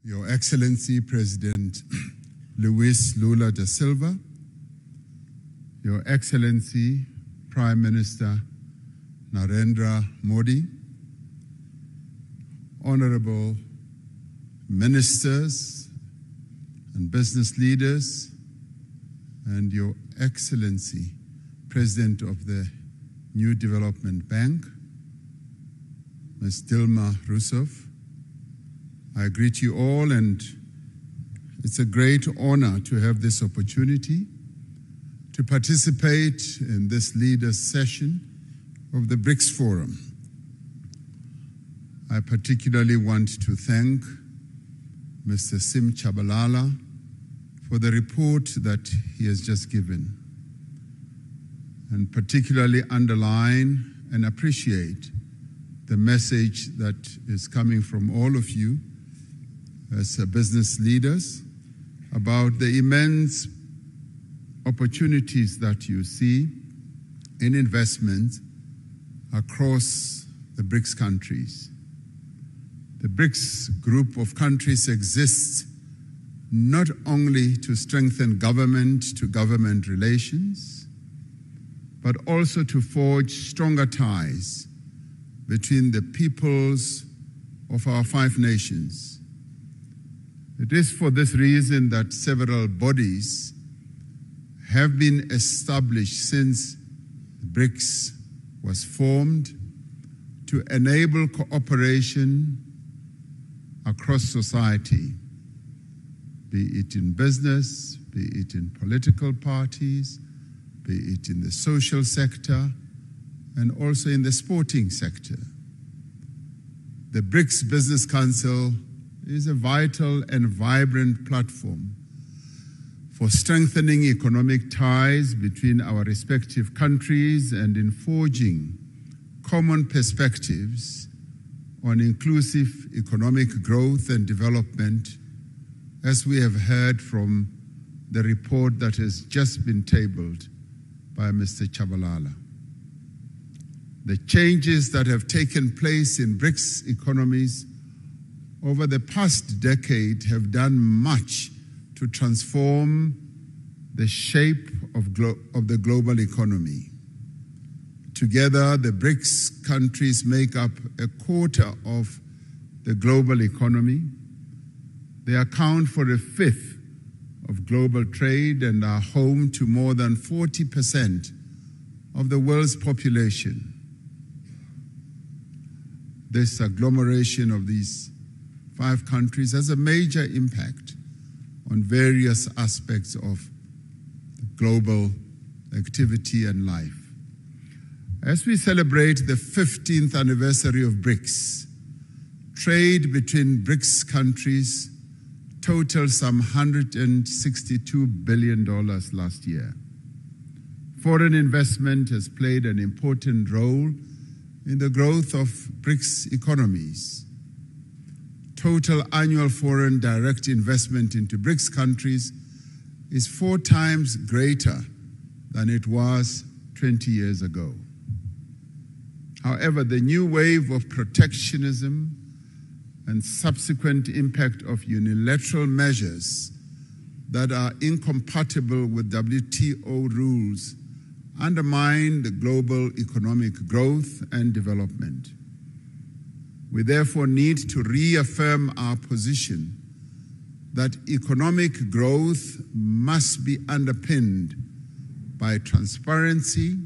Your Excellency President Luis Lula da Silva, Your Excellency Prime Minister Narendra Modi, Honorable Ministers and business leaders, and Your Excellency President of the New Development Bank, Ms. Dilma Rousseff, I greet you all, and it's a great honor to have this opportunity to participate in this leaders' session of the BRICS Forum. I particularly want to thank Mr. Sim Tshabalala for the report that he has just given, and particularly underline and appreciate the message that is coming from all of you as business leaders about the immense opportunities that you see in investment across the BRICS countries. The BRICS group of countries exists not only to strengthen government-to-government relations, but also to forge stronger ties between the peoples of our 5 nations. It is for this reason that several bodies have been established since BRICS was formed to enable cooperation across society, be it in business, be it in political parties, be it in the social sector, and also in the sporting sector. The BRICS Business Council is a vital and vibrant platform for strengthening economic ties between our respective countries and in forging common perspectives on inclusive economic growth and development, as we have heard from the report that has just been tabled by Mr. Tshabalala. The changes that have taken place in BRICS economies over the past decade have done much to transform the shape of the global economy. Together, the BRICS countries make up a quarter of the global economy. They account for 1/5 of global trade and are home to more than 40% of the world's population. This agglomeration of these 5 countries has a major impact on various aspects of global activity and life. As we celebrate the 15th anniversary of BRICS, trade between BRICS countries totaled some $162 billion last year. Foreign investment has played an important role in the growth of BRICS economies. Total annual foreign direct investment into BRICS countries is 4 times greater than it was 20 years ago. However, the new wave of protectionism and subsequent impact of unilateral measures that are incompatible with WTO rules undermine the global economic growth and development. We therefore need to reaffirm our position that economic growth must be underpinned by transparency,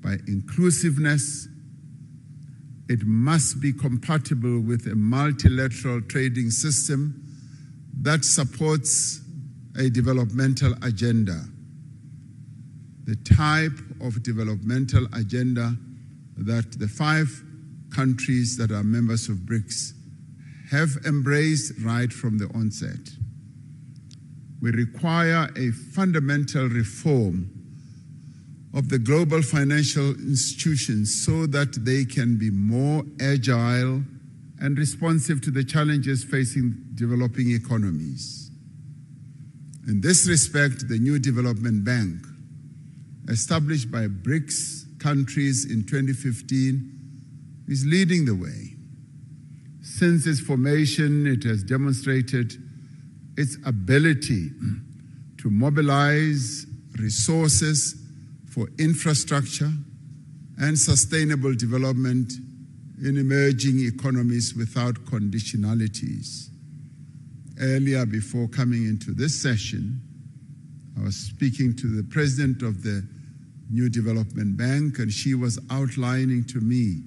by inclusiveness. It must be compatible with a multilateral trading system that supports a developmental agenda, the type of developmental agenda that the 5 countries that are members of BRICS have embraced right from the onset. We require a fundamental reform of the global financial institutions so that they can be more agile and responsive to the challenges facing developing economies. In this respect, the New Development Bank, established by BRICS countries in 2015, is leading the way. Since its formation, it has demonstrated its ability to mobilize resources for infrastructure and sustainable development in emerging economies without conditionalities. Earlier, before coming into this session, I was speaking to the president of the New Development Bank, and she was outlining to me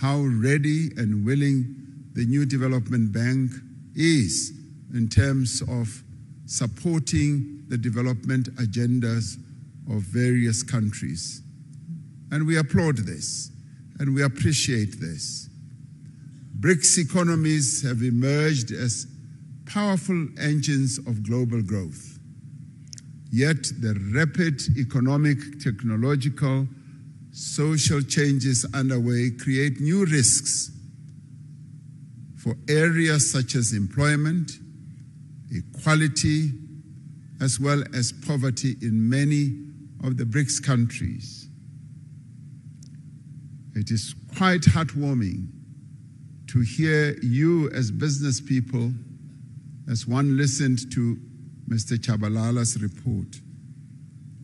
how ready and willing the New Development Bank is in terms of supporting the development agendas of various countries. And we applaud this, and we appreciate this. BRICS economies have emerged as powerful engines of global growth. Yet the rapid economic, technological, social changes underway create new risks for areas such as employment, equality, as well as poverty in many of the BRICS countries. It is quite heartwarming to hear you as business people, as one listened to Mr. Chabalala's report,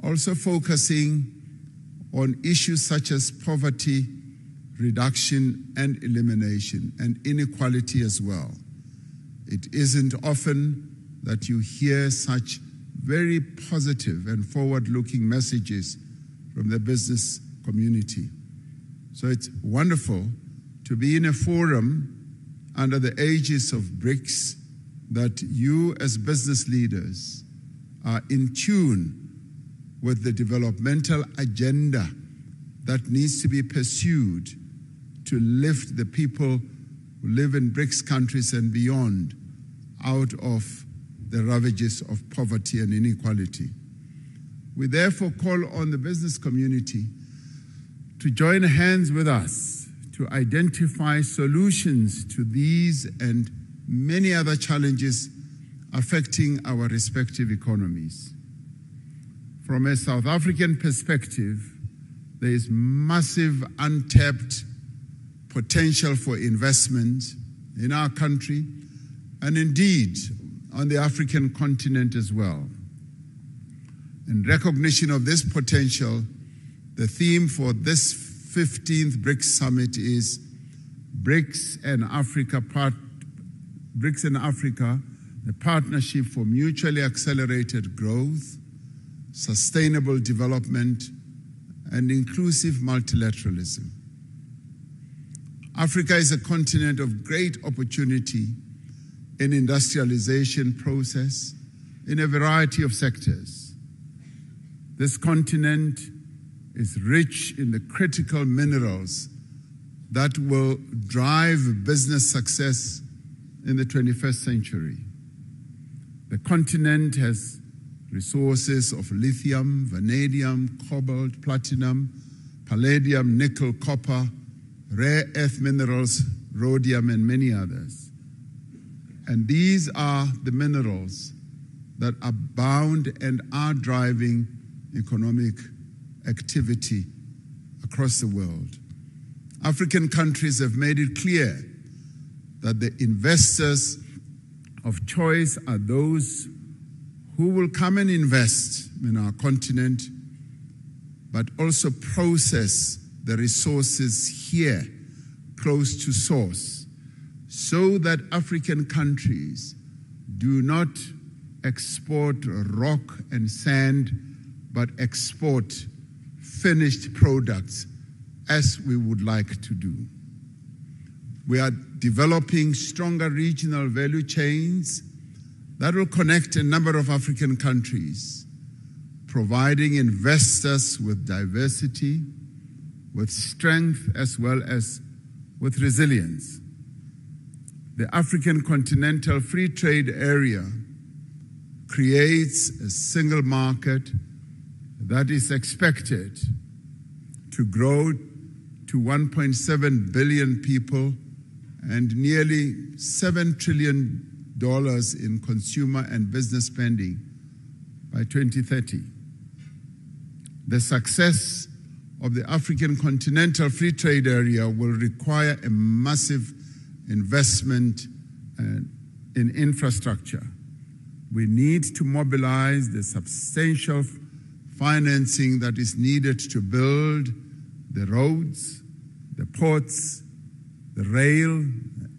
also focusing on issues such as poverty reduction and elimination, and inequality as well. It isn't often that you hear such very positive and forward-looking messages from the business community. So it's wonderful to be in a forum under the aegis of BRICS that you as business leaders are in tune with the developmental agenda that needs to be pursued to lift the people who live in BRICS countries and beyond out of the ravages of poverty and inequality. We therefore call on the business community to join hands with us to identify solutions to these and many other challenges affecting our respective economies. From a South African perspective, there is massive untapped potential for investment in our country and indeed on the African continent as well. In recognition of this potential, the theme for this 15th BRICS Summit is BRICS and Africa, the partnership for mutually accelerated growth, sustainable development, and inclusive multilateralism. Africa is a continent of great opportunity in industrialization process in a variety of sectors. This continent is rich in the critical minerals that will drive business success in the 21st century. The continent has resources of lithium, vanadium, cobalt, platinum, palladium, nickel, copper, rare earth minerals, rhodium, and many others. And these are the minerals that abound and are driving economic activity across the world. African countries have made it clear that the investors of choice are those who will come and invest in our continent, but also process the resources here close to source, so that African countries do not export rock and sand, but export finished products as we would like to do. We are developing stronger regional value chains that will connect a number of African countries, providing investors with diversity, with strength, as well as with resilience. The African Continental Free Trade Area creates a single market that is expected to grow to 1.7 billion people and nearly $7 trillion in consumer and business spending by 2030. The success of the African Continental Free Trade Area will require a massive investment in infrastructure. We need to mobilize the substantial financing that is needed to build the roads, the ports, the rail,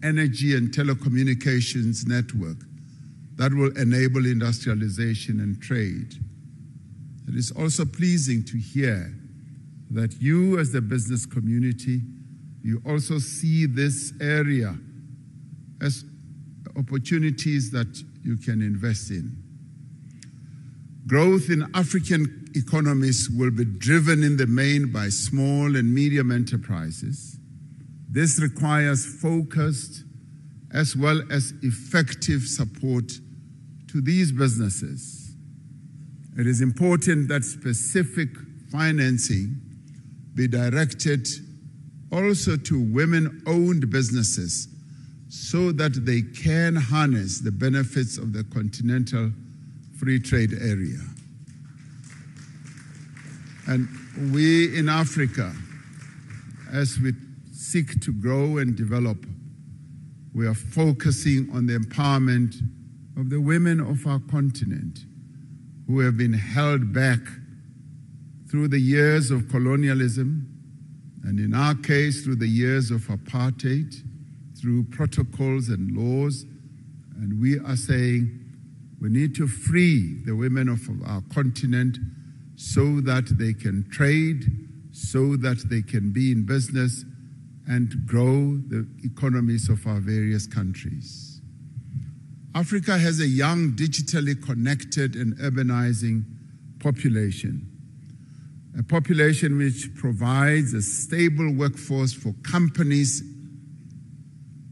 energy and telecommunications network that will enable industrialization and trade. It is also pleasing to hear that you as the business community, you also see this area as opportunities that you can invest in. Growth in African economies will be driven in the main by small and medium enterprises. This requires focused as well as effective support to these businesses. It is important that specific financing be directed also to women-owned businesses so that they can harness the benefits of the continental free trade area. And we in Africa, as we seek to grow and develop, we are focusing on the empowerment of the women of our continent who have been held back through the years of colonialism, and in our case, through the years of apartheid, through protocols and laws. And we are saying we need to free the women of our continent so that they can trade, so that they can be in business and grow the economies of our various countries. Africa has a young, digitally connected and urbanizing population, a population which provides a stable workforce for companies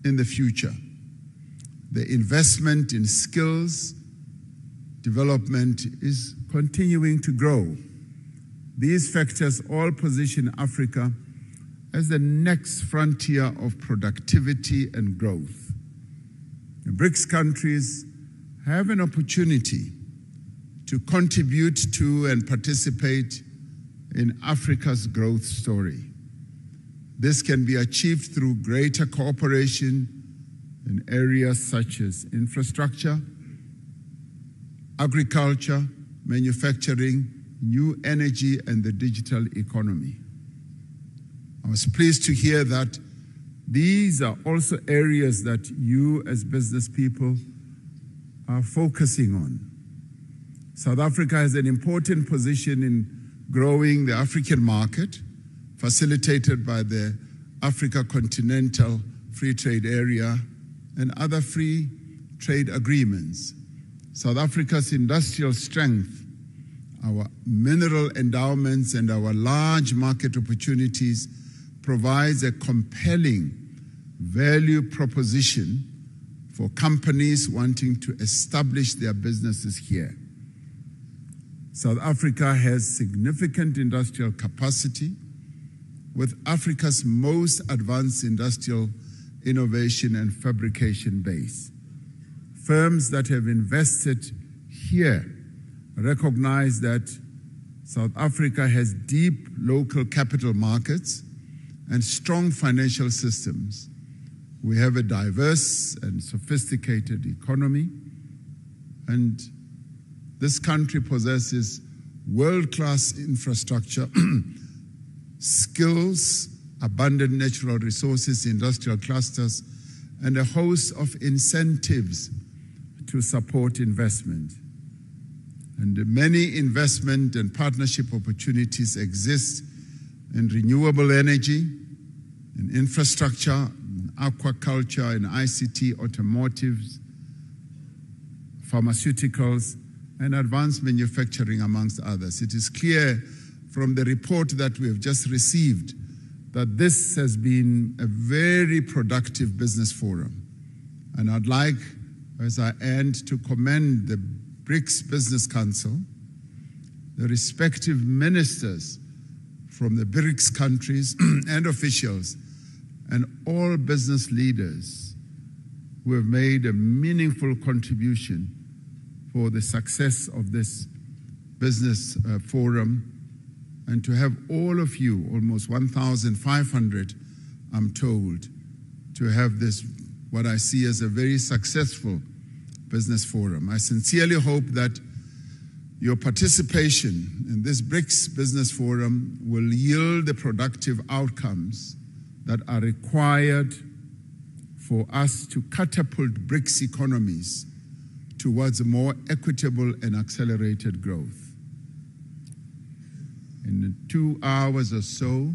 in the future. The investment in skills development is continuing to grow. These factors all position Africa as the next frontier of productivity and growth. The BRICS countries have an opportunity to contribute to and participate in Africa's growth story. This can be achieved through greater cooperation in areas such as infrastructure, agriculture, manufacturing, new energy, and the digital economy. I was pleased to hear that these are also areas that you as business people are focusing on. South Africa has an important position in growing the African market, facilitated by the Africa Continental Free Trade Area and other free trade agreements. South Africa's industrial strength, our mineral endowments, and our large market opportunities provides a compelling value proposition for companies wanting to establish their businesses here. South Africa has significant industrial capacity with Africa's most advanced industrial innovation and fabrication base. Firms that have invested here recognize that South Africa has deep local capital markets and strong financial systems. We have a diverse and sophisticated economy, and this country possesses world-class infrastructure, skills, abundant natural resources, industrial clusters, and a host of incentives to support investment. And many investment and partnership opportunities exist in renewable energy, in infrastructure, in aquaculture, in ICT, automotives, pharmaceuticals, and advanced manufacturing, amongst others. It is clear from the report that we have just received that this has been a very productive business forum. And I'd like, as I end, to commend the BRICS Business Council, the respective ministers from the BRICS countries and officials, and all business leaders who have made a meaningful contribution for the success of this business forum, and to have all of you, almost 1,500, I'm told, to have this what I see as a very successful business forum. I sincerely hope that your participation in this BRICS Business Forum will yield the productive outcomes that are required for us to catapult BRICS economies towards a more equitable and accelerated growth. In 2 hours or so,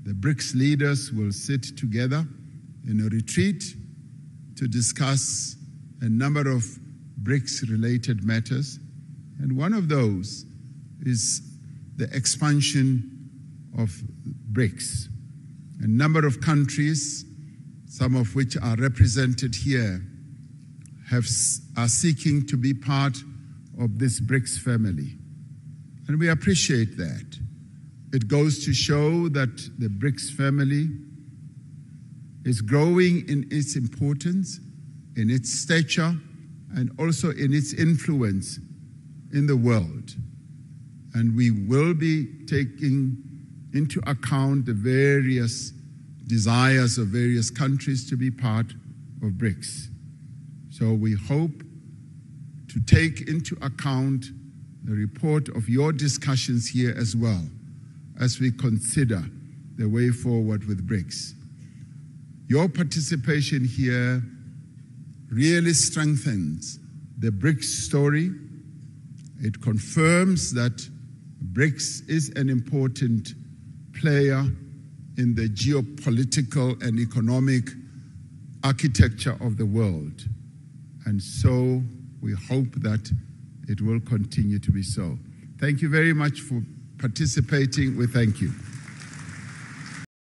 the BRICS leaders will sit together in a retreat to discuss a number of BRICS-related matters, and one of those is the expansion of BRICS. A number of countries, some of which are represented here, are seeking to be part of this BRICS family. And we appreciate that. It goes to show that the BRICS family is growing in its importance, in its stature, and also in its influence in the world. And we will be taking into account the various desires of various countries to be part of BRICS. So we hope to take into account the report of your discussions here as well as we consider the way forward with BRICS. Your participation here really strengthens the BRICS story. It confirms that BRICS is an important player in the geopolitical and economic architecture of the world. And so we hope that it will continue to be so. Thank you very much for participating. We thank you.